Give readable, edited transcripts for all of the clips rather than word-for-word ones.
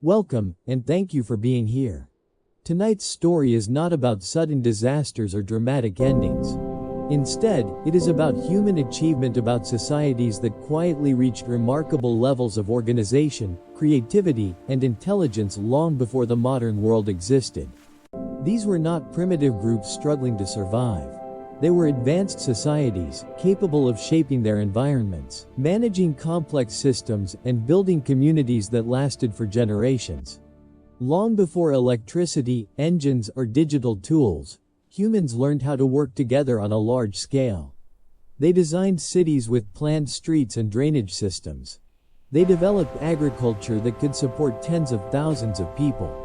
Welcome, and thank you for being here. Tonight's story is not about sudden disasters or dramatic endings. Instead, it is about human achievement, about societies that quietly reached remarkable levels of organization, creativity, and intelligence long before the modern world existed. These were not primitive groups struggling to survive. They were advanced societies, capable of shaping their environments, managing complex systems, and building communities that lasted for generations. Long before electricity, engines, or digital tools, humans learned how to work together on a large scale. They designed cities with planned streets and drainage systems. They developed agriculture that could support tens of thousands of people.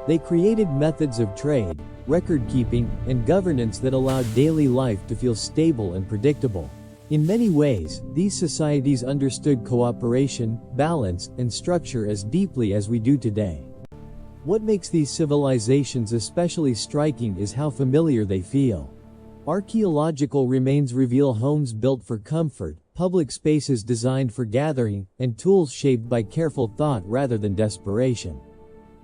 They created methods of trade, record-keeping, and governance that allowed daily life to feel stable and predictable. In many ways, these societies understood cooperation, balance, and structure as deeply as we do today. What makes these civilizations especially striking is how familiar they feel. Archaeological remains reveal homes built for comfort, public spaces designed for gathering, and tools shaped by careful thought rather than desperation.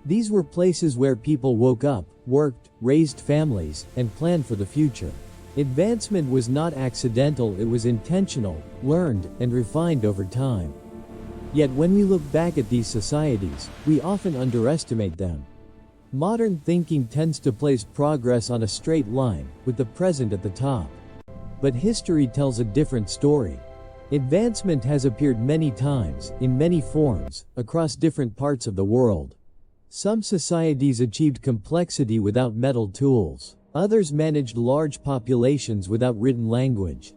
These were places where people woke up, worked, raised families, and planned for the future. Advancement was not accidental, it was intentional, learned, and refined over time. Yet when we look back at these societies, we often underestimate them. Modern thinking tends to place progress on a straight line, with the present at the top. But history tells a different story. Advancement has appeared many times, in many forms, across different parts of the world. Some societies achieved complexity without metal tools. Others managed large populations without written language.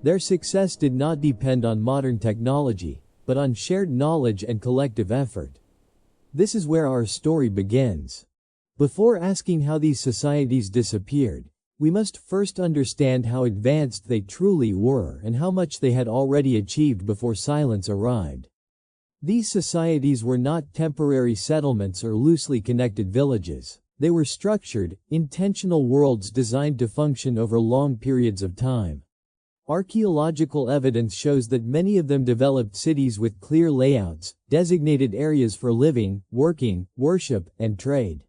Their success did not depend on modern technology, but on shared knowledge and collective effort. This is where our story begins. Before asking how these societies disappeared, we must first understand how advanced they truly were and how much they had already achieved before silence arrived. These societies were not temporary settlements or loosely connected villages. They were structured, intentional worlds designed to function over long periods of time. Archaeological evidence shows that many of them developed cities with clear layouts, designated areas for living, working, worship, and trade.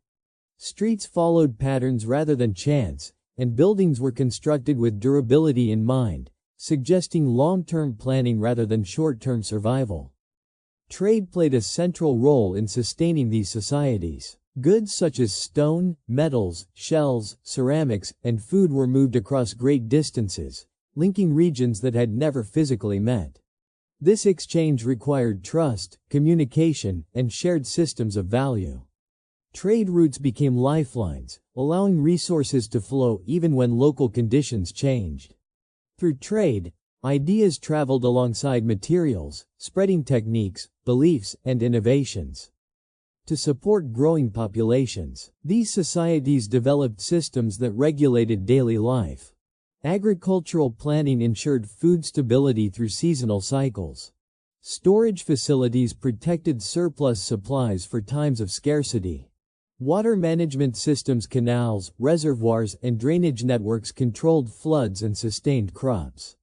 Streets followed patterns rather than chance, and buildings were constructed with durability in mind, suggesting long-term planning rather than short-term survival. Trade played a central role in sustaining these societies. Goods such as stone, metals, shells, ceramics, and food were moved across great distances, linking regions that had never physically met. This exchange required trust, communication, and shared systems of value. Trade routes became lifelines, allowing resources to flow even when local conditions changed. Through trade, ideas traveled alongside materials, spreading techniques, beliefs, and innovations. To support growing populations, these societies developed systems that regulated daily life. Agricultural planning ensured food stability through seasonal cycles. Storage facilities protected surplus supplies for times of scarcity. Water management systems, canals, reservoirs, and drainage networks controlled floods and sustained crops.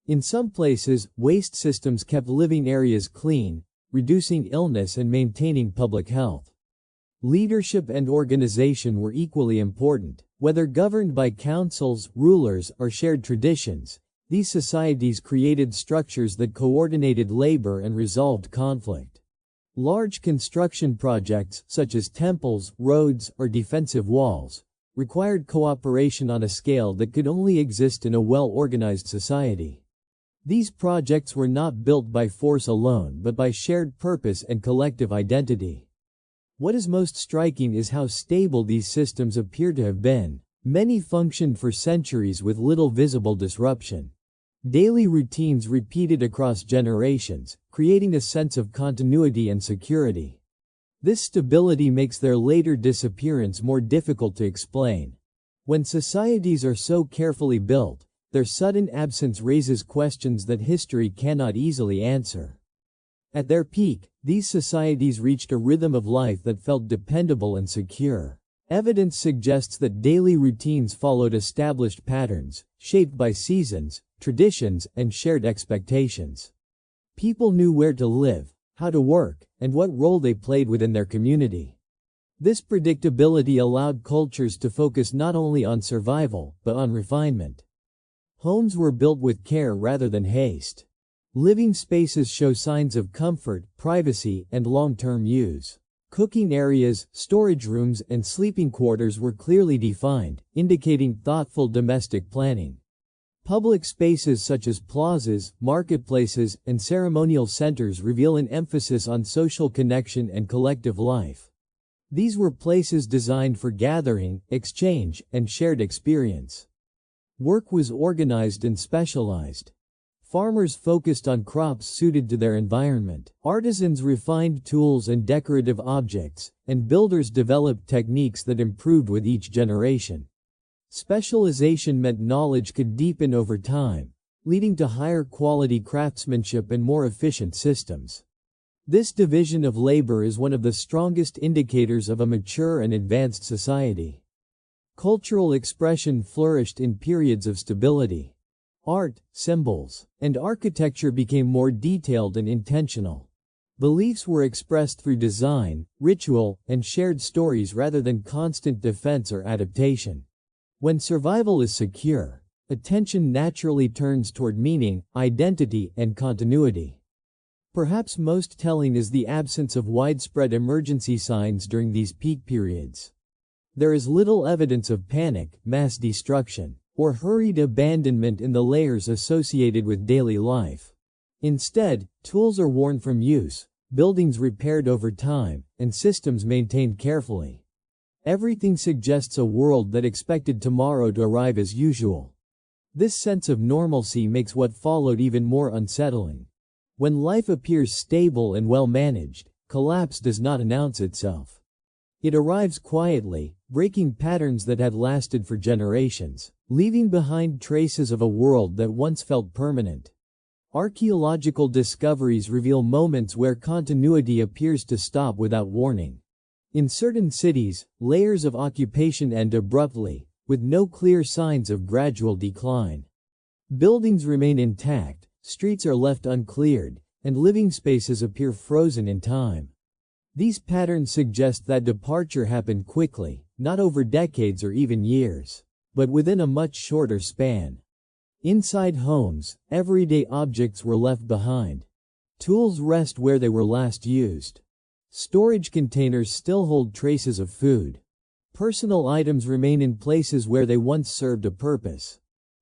In some places, waste systems kept living areas clean, reducing illness and maintaining public health. Leadership and organization were equally important. Whether governed by councils, rulers, or shared traditions, these societies created structures that coordinated labor and resolved conflict. Large construction projects, such as temples, roads, or defensive walls, required cooperation on a scale that could only exist in a well-organized society. These projects were not built by force alone but by shared purpose and collective identity. What is most striking is how stable these systems appear to have been. Many functioned for centuries with little visible disruption. Daily routines repeated across generations, creating a sense of continuity and security. This stability makes their later disappearance more difficult to explain. When societies are so carefully built, their sudden absence raises questions that history cannot easily answer. At their peak, these societies reached a rhythm of life that felt dependable and secure. Evidence suggests that daily routines followed established patterns, shaped by seasons, traditions, and shared expectations. People knew where to live, how to work, and what role they played within their community. This predictability allowed cultures to focus not only on survival, but on refinement. Homes were built with care rather than haste. Living spaces show signs of comfort, privacy, and long-term use. Cooking areas, storage rooms, and sleeping quarters were clearly defined, indicating thoughtful domestic planning. Public spaces such as plazas, marketplaces, and ceremonial centers reveal an emphasis on social connection and collective life. These were places designed for gathering, exchange, and shared experience. Work was organized and specialized. Farmers focused on crops suited to their environment. Artisans refined tools and decorative objects, and builders developed techniques that improved with each generation. Specialization meant knowledge could deepen over time, leading to higher quality craftsmanship and more efficient systems. This division of labor is one of the strongest indicators of a mature and advanced society. Cultural expression flourished in periods of stability. Art, symbols, and architecture became more detailed and intentional. Beliefs were expressed through design, ritual, and shared stories rather than constant defense or adaptation. When survival is secure, attention naturally turns toward meaning, identity, and continuity. Perhaps most telling is the absence of widespread emergency signs during these peak periods. There is little evidence of panic, mass destruction, or hurried abandonment in the layers associated with daily life. Instead, tools are worn from use, buildings repaired over time, and systems maintained carefully. Everything suggests a world that expected tomorrow to arrive as usual. This sense of normalcy makes what followed even more unsettling. When life appears stable and well managed, collapse does not announce itself. It arrives quietly, breaking patterns that had lasted for generations, leaving behind traces of a world that once felt permanent. Archaeological discoveries reveal moments where continuity appears to stop without warning. In certain cities, layers of occupation end abruptly, with no clear signs of gradual decline. Buildings remain intact, streets are left uncleared, and living spaces appear frozen in time. These patterns suggest that departure happened quickly, not over decades or even years, but within a much shorter span. Inside homes, everyday objects were left behind. Tools rest where they were last used. Storage containers still hold traces of food. Personal items remain in places where they once served a purpose.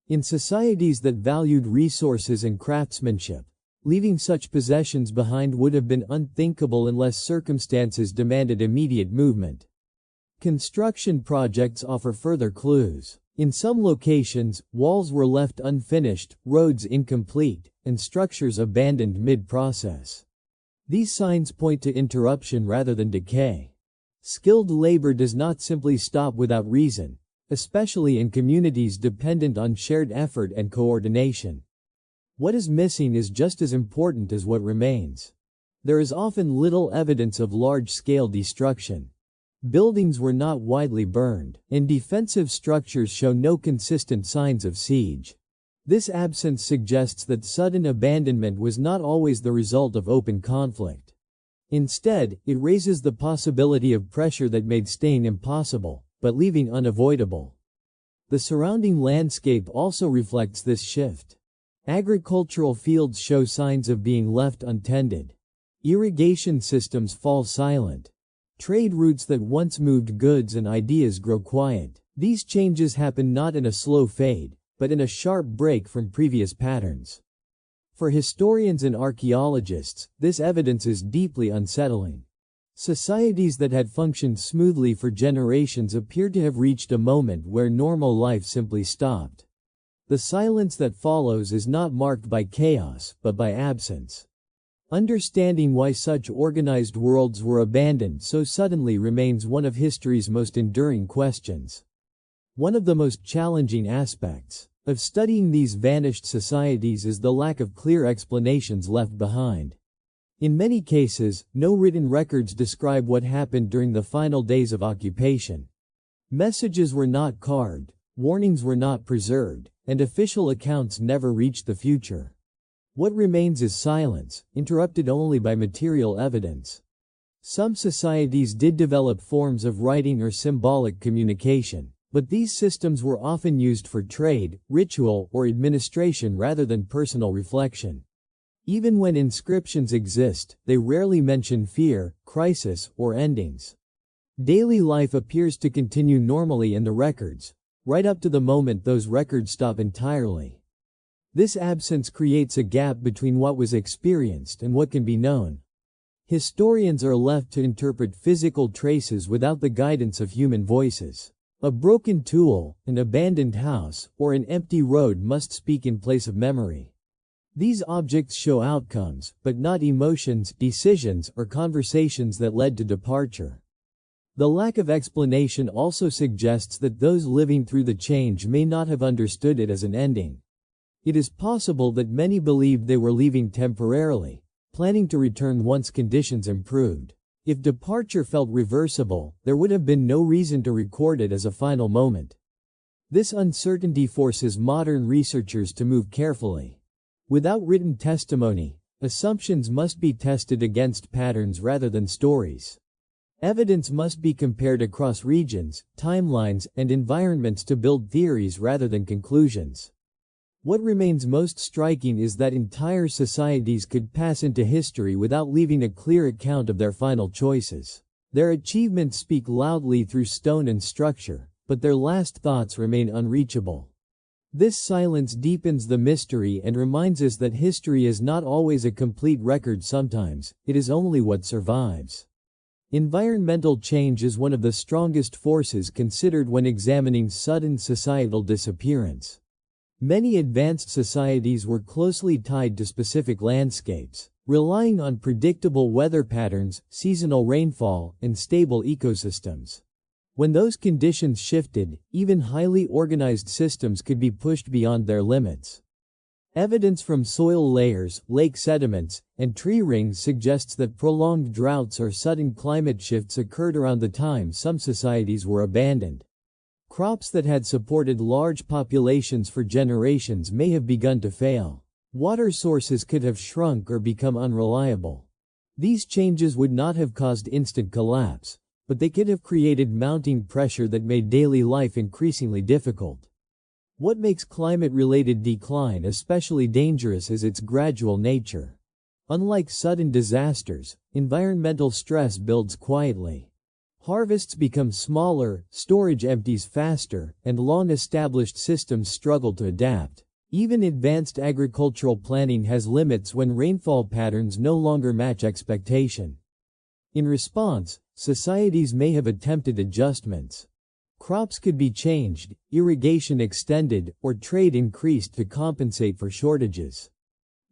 In societies that valued resources and craftsmanship, leaving such possessions behind would have been unthinkable unless circumstances demanded immediate movement. Construction projects offer further clues. In some locations, walls were left unfinished, roads incomplete, and structures abandoned mid-process. These signs point to interruption rather than decay. Skilled labor does not simply stop without reason, especially in communities dependent on shared effort and coordination. What is missing is just as important as what remains. There is often little evidence of large-scale destruction. Buildings were not widely burned, and defensive structures show no consistent signs of siege. This absence suggests that sudden abandonment was not always the result of open conflict. Instead, it raises the possibility of pressure that made staying impossible, but leaving unavoidable. The surrounding landscape also reflects this shift. Agricultural fields show signs of being left untended. Irrigation systems fall silent. Trade routes that once moved goods and ideas grow quiet. These changes happen not in a slow fade, but in a sharp break from previous patterns. For historians and archaeologists, this evidence is deeply unsettling. Societies that had functioned smoothly for generations appear to have reached a moment where normal life simply stopped. The silence that follows is not marked by chaos, but by absence. Understanding why such organized worlds were abandoned so suddenly remains one of history's most enduring questions. One of the most challenging aspects of studying these vanished societies is the lack of clear explanations left behind. In many cases, no written records describe what happened during the final days of occupation. Messages were not carved, warnings were not preserved, and official accounts never reached the future. What remains is silence, interrupted only by material evidence. Some societies did develop forms of writing or symbolic communication, but these systems were often used for trade, ritual, or administration rather than personal reflection. Even when inscriptions exist, they rarely mention fear, crisis, or endings. Daily life appears to continue normally in the records, right up to the moment those records stop entirely. This absence creates a gap between what was experienced and what can be known. Historians are left to interpret physical traces without the guidance of human voices. A broken tool, an abandoned house, or an empty road must speak in place of memory. These objects show outcomes, but not emotions, decisions, or conversations that led to departure. The lack of explanation also suggests that those living through the change may not have understood it as an ending. It is possible that many believed they were leaving temporarily, planning to return once conditions improved. If departure felt reversible, there would have been no reason to record it as a final moment. This uncertainty forces modern researchers to move carefully. Without written testimony, assumptions must be tested against patterns rather than stories. Evidence must be compared across regions, timelines, and environments to build theories rather than conclusions. What remains most striking is that entire societies could pass into history without leaving a clear account of their final choices. Their achievements speak loudly through stone and structure, but their last thoughts remain unreachable. This silence deepens the mystery and reminds us that history is not always a complete record. Sometimes, it is only what survives. Environmental change is one of the strongest forces considered when examining sudden societal disappearance. Many advanced societies were closely tied to specific landscapes, relying on predictable weather patterns, seasonal rainfall, and stable ecosystems. When those conditions shifted, even highly organized systems could be pushed beyond their limits. Evidence from soil layers, lake sediments, and tree rings suggests that prolonged droughts or sudden climate shifts occurred around the time some societies were abandoned. Crops that had supported large populations for generations may have begun to fail. Water sources could have shrunk or become unreliable. These changes would not have caused instant collapse, but they could have created mounting pressure that made daily life increasingly difficult. What makes climate-related decline especially dangerous is its gradual nature. Unlike sudden disasters, environmental stress builds quietly. Harvests become smaller, storage empties faster, and long-established systems struggle to adapt. Even advanced agricultural planning has limits when rainfall patterns no longer match expectation. In response, societies may have attempted adjustments. Crops could be changed, irrigation extended, or trade increased to compensate for shortages.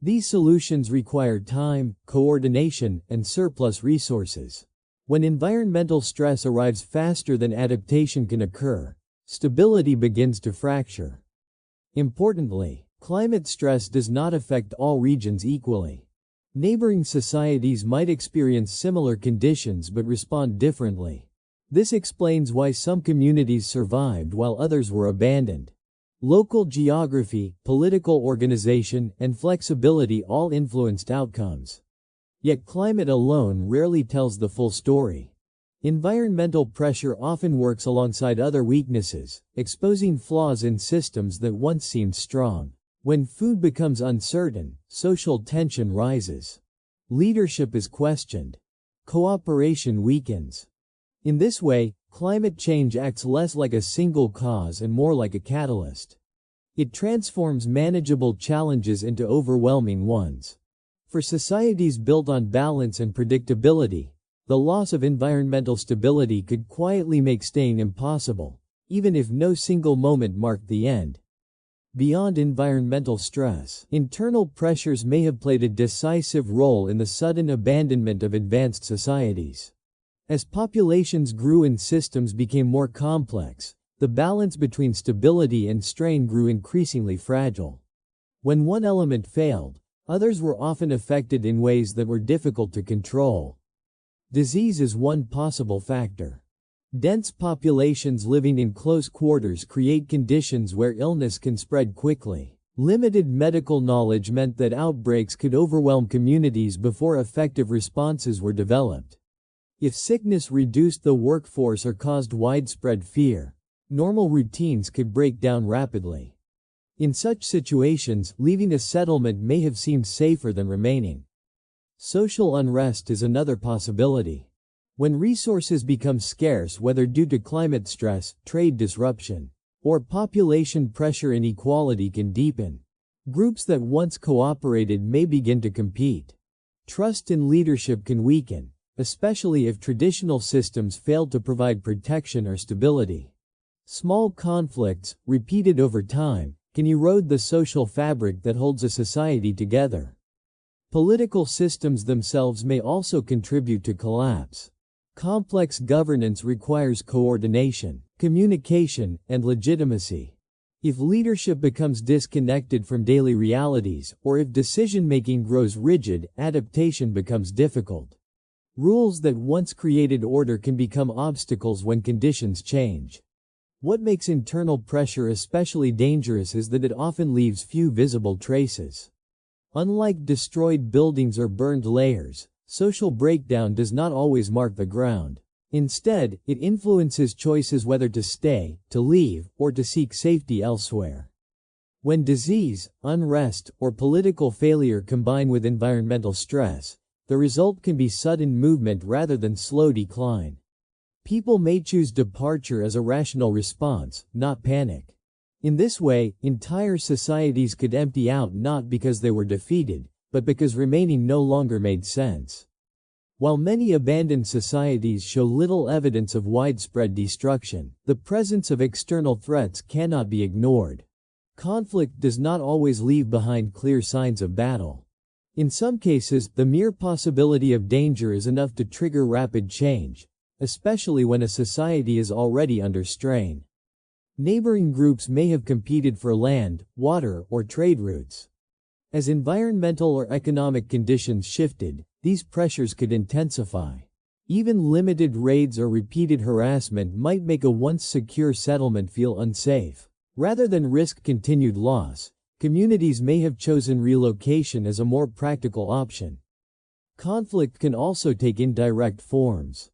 These solutions require time, coordination, and surplus resources. When environmental stress arrives faster than adaptation can occur, stability begins to fracture. Importantly, climate stress does not affect all regions equally. Neighboring societies might experience similar conditions but respond differently. This explains why some communities survived while others were abandoned. Local geography, political organization, and flexibility all influenced outcomes. Yet climate alone rarely tells the full story. Environmental pressure often works alongside other weaknesses, exposing flaws in systems that once seemed strong. When food becomes uncertain, social tension rises. Leadership is questioned. Cooperation weakens. In this way, climate change acts less like a single cause and more like a catalyst. It transforms manageable challenges into overwhelming ones. For societies built on balance and predictability, the loss of environmental stability could quietly make staying impossible, even if no single moment marked the end. Beyond environmental stress, internal pressures may have played a decisive role in the sudden abandonment of advanced societies. As populations grew and systems became more complex, the balance between stability and strain grew increasingly fragile. When one element failed, others were often affected in ways that were difficult to control. Disease is one possible factor. Dense populations living in close quarters create conditions where illness can spread quickly. Limited medical knowledge meant that outbreaks could overwhelm communities before effective responses were developed. If sickness reduced the workforce or caused widespread fear, normal routines could break down rapidly. In such situations, leaving a settlement may have seemed safer than remaining. Social unrest is another possibility. When resources become scarce, whether due to climate stress, trade disruption, or population pressure, inequality can deepen. Groups that once cooperated may begin to compete. Trust in leadership can weaken, especially if traditional systems fail to provide protection or stability. Small conflicts, repeated over time, can erode the social fabric that holds a society together. Political systems themselves may also contribute to collapse. Complex governance requires coordination, communication, and legitimacy. If leadership becomes disconnected from daily realities, or if decision-making grows rigid, adaptation becomes difficult. Rules that once created order can become obstacles when conditions change. What makes internal pressure especially dangerous is that it often leaves few visible traces. Unlike destroyed buildings or burned layers, social breakdown does not always mark the ground. Instead, it influences choices whether to stay, to leave, or to seek safety elsewhere. When disease, unrest, or political failure combine with environmental stress, the result can be sudden movement rather than slow decline. People may choose departure as a rational response, not panic. In this way, entire societies could empty out not because they were defeated, but because remaining no longer made sense. While many abandoned societies show little evidence of widespread destruction, the presence of external threats cannot be ignored. Conflict does not always leave behind clear signs of battle. In some cases, the mere possibility of danger is enough to trigger rapid change, especially when a society is already under strain. Neighboring groups may have competed for land, water, or trade routes. As environmental or economic conditions shifted, these pressures could intensify. Even limited raids or repeated harassment might make a once secure settlement feel unsafe. Rather than risk continued loss, communities may have chosen relocation as a more practical option. Conflict can also take indirect forms.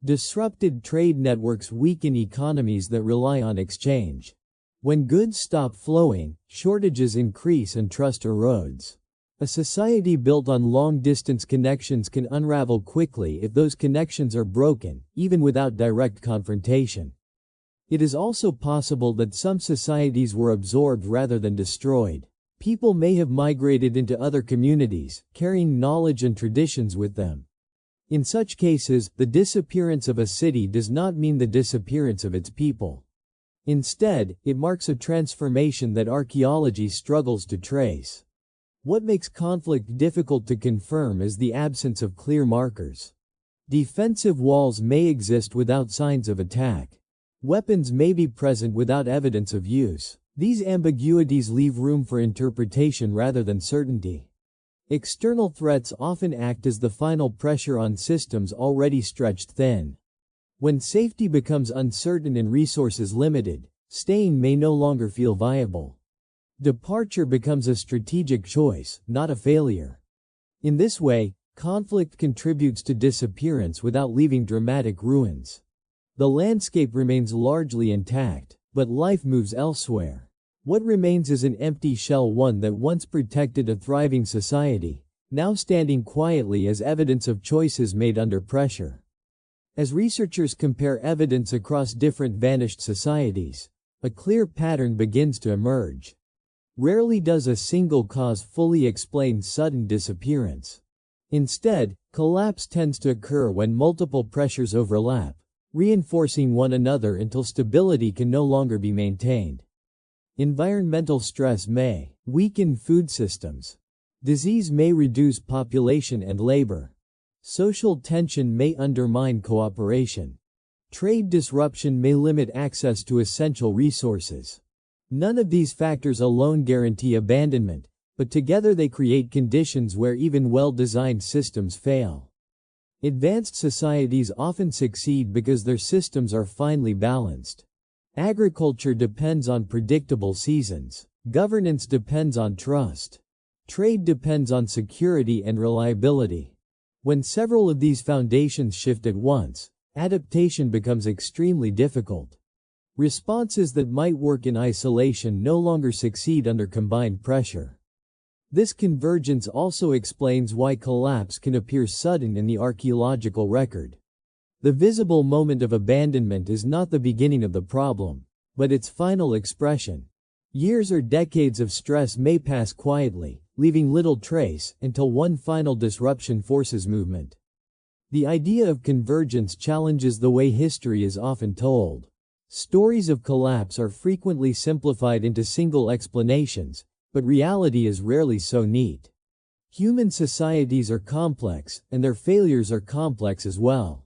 Disrupted trade networks weaken economies that rely on exchange. When goods stop flowing, shortages increase and trust erodes. A society built on long-distance connections can unravel quickly if those connections are broken, even without direct confrontation. It is also possible that some societies were absorbed rather than destroyed. People may have migrated into other communities, carrying knowledge and traditions with them. In such cases, the disappearance of a city does not mean the disappearance of its people. Instead, it marks a transformation that archaeology struggles to trace. What makes conflict difficult to confirm is the absence of clear markers. Defensive walls may exist without signs of attack. Weapons may be present without evidence of use. These ambiguities leave room for interpretation rather than certainty. External threats often act as the final pressure on systems already stretched thin. When safety becomes uncertain and resources limited, staying may no longer feel viable. Departure becomes a strategic choice, not a failure. In this way, conflict contributes to disappearance without leaving dramatic ruins. The landscape remains largely intact, but life moves elsewhere. What remains is an empty shell, one that once protected a thriving society, now standing quietly as evidence of choices made under pressure. As researchers compare evidence across different vanished societies, a clear pattern begins to emerge. Rarely does a single cause fully explain sudden disappearance. Instead, collapse tends to occur when multiple pressures overlap, reinforcing one another until stability can no longer be maintained. Environmental stress may weaken food systems. Disease may reduce population and labor. Social tension may undermine cooperation. Trade disruption may limit access to essential resources. None of these factors alone guarantee abandonment, but together they create conditions where even well-designed systems fail. Advanced societies often succeed because their systems are finely balanced. Agriculture depends on predictable seasons. Governance depends on trust. Trade depends on security and reliability. When several of these foundations shift at once, adaptation becomes extremely difficult. Responses that might work in isolation no longer succeed under combined pressure. This convergence also explains why collapse can appear sudden in the archaeological record. The visible moment of abandonment is not the beginning of the problem, but its final expression. Years or decades of stress may pass quietly, leaving little trace, until one final disruption forces movement. The idea of convergence challenges the way history is often told. Stories of collapse are frequently simplified into single explanations, but reality is rarely so neat. Human societies are complex, and their failures are complex as well.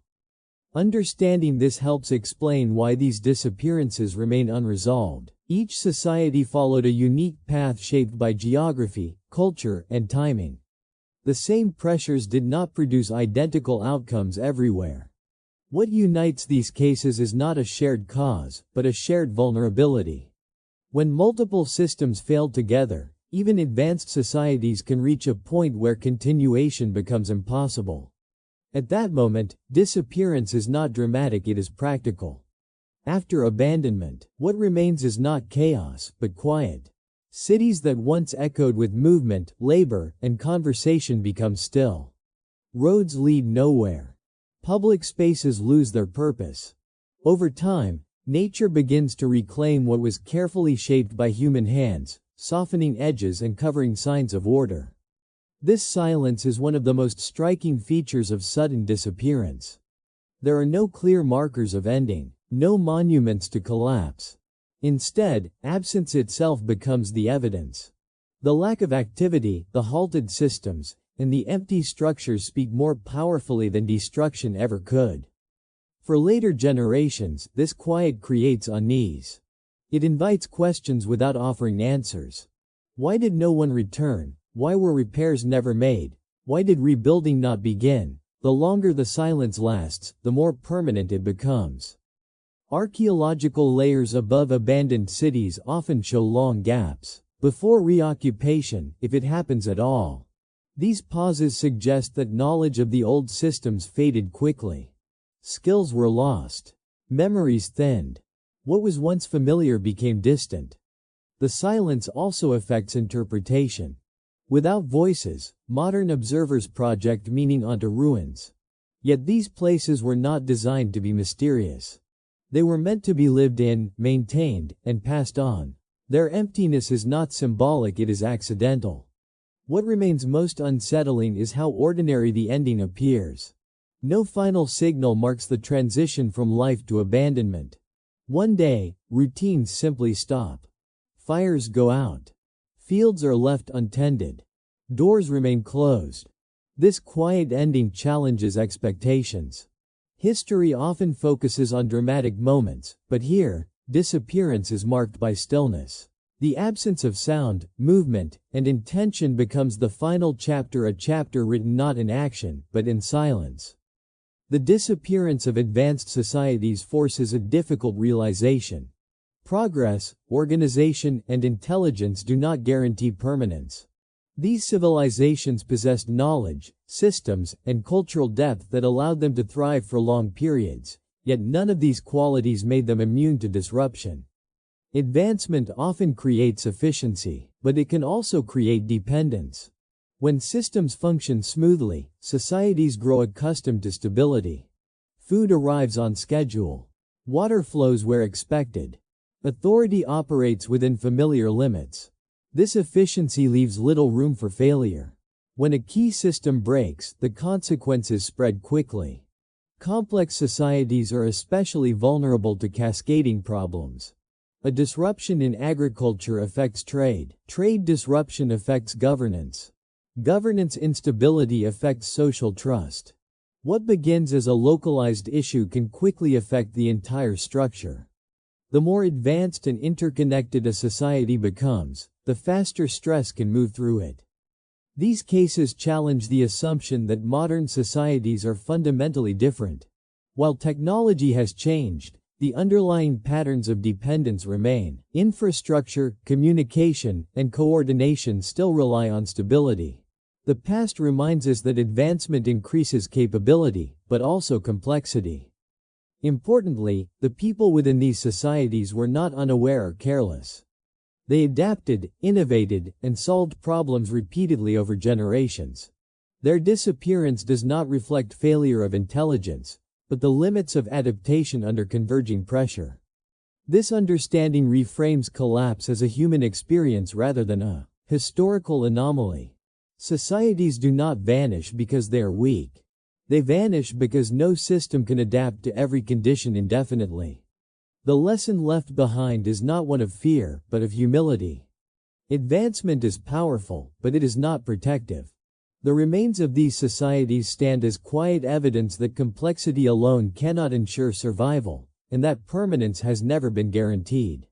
Understanding this helps explain why these disappearances remain unresolved. Each society followed a unique path shaped by geography, culture, and timing. The same pressures did not produce identical outcomes everywhere. What unites these cases is not a shared cause, but a shared vulnerability. When multiple systems fail together, even advanced societies can reach a point where continuation becomes impossible. At that moment, disappearance is not dramatic, it is practical. After abandonment, what remains is not chaos, but quiet. Cities that once echoed with movement, labor, and conversation become still. Roads lead nowhere. Public spaces lose their purpose. Over time, nature begins to reclaim what was carefully shaped by human hands, softening edges and covering signs of order. This silence is one of the most striking features of sudden disappearance. There are no clear markers of ending, no monuments to collapse. Instead, absence itself becomes the evidence. The lack of activity, the halted systems, and the empty structures speak more powerfully than destruction ever could. For later generations, this quiet creates unease. It invites questions without offering answers. Why did no one return? Why were repairs never made? Why did rebuilding not begin? The longer the silence lasts, the more permanent it becomes. Archaeological layers above abandoned cities often show long gaps before reoccupation, if it happens at all. These pauses suggest that knowledge of the old systems faded quickly. Skills were lost. Memories thinned. What was once familiar became distant. The silence also affects interpretation. Without voices, modern observers project meaning onto ruins. Yet these places were not designed to be mysterious. They were meant to be lived in, maintained, and passed on. Their emptiness is not symbolic, it is accidental. What remains most unsettling is how ordinary the ending appears. No final signal marks the transition from life to abandonment. One day, routines simply stop. Fires go out. Fields are left untended. Doors remain closed. This quiet ending challenges expectations. History often focuses on dramatic moments, but here, disappearance is marked by stillness. The absence of sound, movement, and intention becomes the final chapter, a chapter written not in action, but in silence. The disappearance of advanced societies forces a difficult realization. Progress, organization, and intelligence do not guarantee permanence. These civilizations possessed knowledge, systems, and cultural depth that allowed them to thrive for long periods, yet none of these qualities made them immune to disruption. Advancement often creates efficiency, but it can also create dependence. When systems function smoothly, societies grow accustomed to stability. Food arrives on schedule. Water flows where expected. Authority operates within familiar limits. This efficiency leaves little room for failure. When a key system breaks, the consequences spread quickly. Complex societies are especially vulnerable to cascading problems. A disruption in agriculture affects trade. Trade disruption affects governance. Governance instability affects social trust. What begins as a localized issue can quickly affect the entire structure. The more advanced and interconnected a society becomes, the faster stress can move through it. These cases challenge the assumption that modern societies are fundamentally different. While technology has changed, the underlying patterns of dependence remain. Infrastructure, communication, and coordination still rely on stability. The past reminds us that advancement increases capability, but also complexity. Importantly, the people within these societies were not unaware or careless. They adapted, innovated, and solved problems repeatedly over generations. Their disappearance does not reflect failure of intelligence, but the limits of adaptation under converging pressure. This understanding reframes collapse as a human experience rather than a historical anomaly. Societies do not vanish because they are weak. They vanish because no system can adapt to every condition indefinitely. The lesson left behind is not one of fear, but of humility. Advancement is powerful, but it is not protective. The remains of these societies stand as quiet evidence that complexity alone cannot ensure survival, and that permanence has never been guaranteed.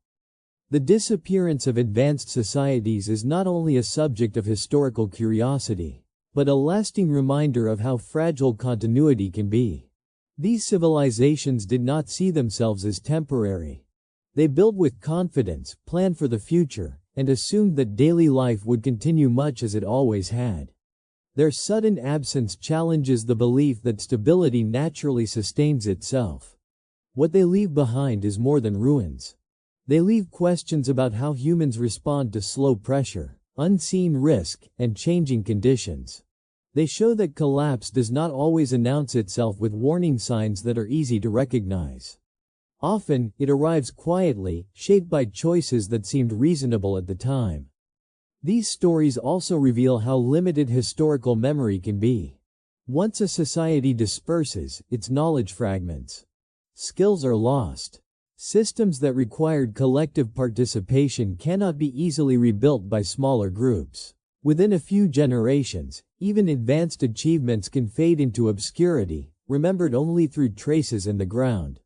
The disappearance of advanced societies is not only a subject of historical curiosity, but a lasting reminder of how fragile continuity can be. These civilizations did not see themselves as temporary. They built with confidence, planned for the future, and assumed that daily life would continue much as it always had. Their sudden absence challenges the belief that stability naturally sustains itself. What they leave behind is more than ruins. They leave questions about how humans respond to slow pressure, unseen risk, and changing conditions. They show that collapse does not always announce itself with warning signs that are easy to recognize. Often, it arrives quietly, shaped by choices that seemed reasonable at the time. These stories also reveal how limited historical memory can be. Once a society disperses, its knowledge fragments. Skills are lost. Systems that required collective participation cannot be easily rebuilt by smaller groups. Within a few generations, even advanced achievements can fade into obscurity, remembered only through traces in the ground.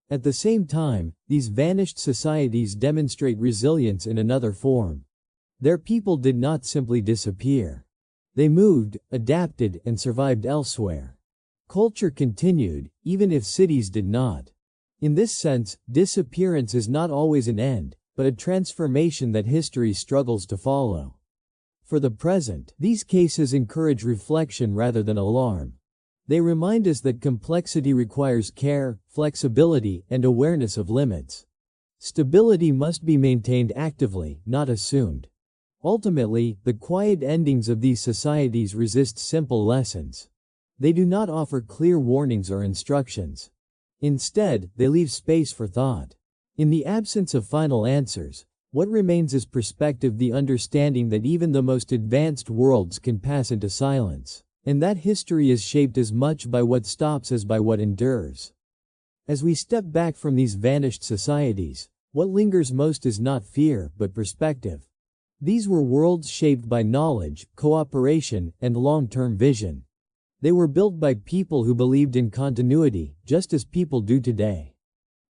At the same time, these vanished societies demonstrate resilience in another form. Their people did not simply disappear. They moved, adapted, and survived elsewhere. Culture continued, even if cities did not. In this sense, disappearance is not always an end, but a transformation that history struggles to follow. For the present, these cases encourage reflection rather than alarm. They remind us that complexity requires care, flexibility, and awareness of limits. Stability must be maintained actively, not assumed. Ultimately, the quiet endings of these societies resist simple lessons. They do not offer clear warnings or instructions. Instead, they leave space for thought. In the absence of final answers, what remains is perspective, the understanding that even the most advanced worlds can pass into silence, and that history is shaped as much by what stops as by what endures. As we step back from these vanished societies, what lingers most is not fear, but perspective. These were worlds shaped by knowledge, cooperation, and long-term vision. They were built by people who believed in continuity, just as people do today.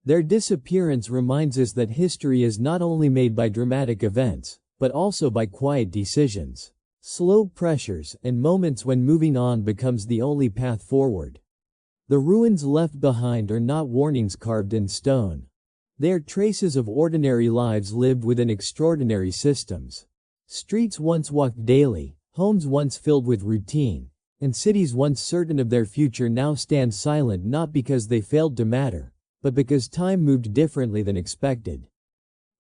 Their disappearance reminds us that history is not only made by dramatic events, but also by quiet decisions, slow pressures, and moments when moving on becomes the only path forward. The ruins left behind are not warnings carved in stone. They are traces of ordinary lives lived within extraordinary systems. Streets once walked daily, homes once filled with routine, and cities once certain of their future now stand silent, not because they failed to matter, but because time moved differently than expected.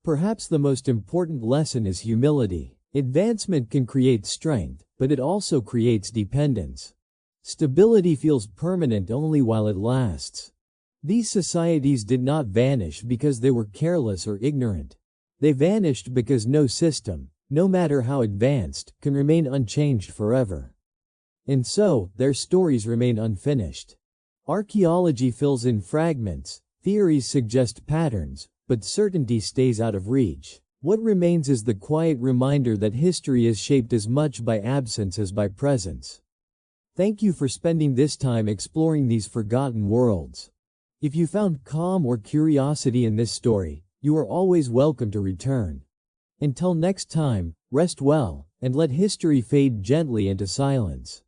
Perhaps the most important lesson is humility. Advancement can create strength, but it also creates dependence. Stability feels permanent only while it lasts. These societies did not vanish because they were careless or ignorant. They vanished because no system, no matter how advanced, can remain unchanged forever. And so, their stories remain unfinished. Archaeology fills in fragments, theories suggest patterns, but certainty stays out of reach. What remains is the quiet reminder that history is shaped as much by absence as by presence. Thank you for spending this time exploring these forgotten worlds. If you found calm or curiosity in this story, you are always welcome to return. Until next time, rest well, and let history fade gently into silence.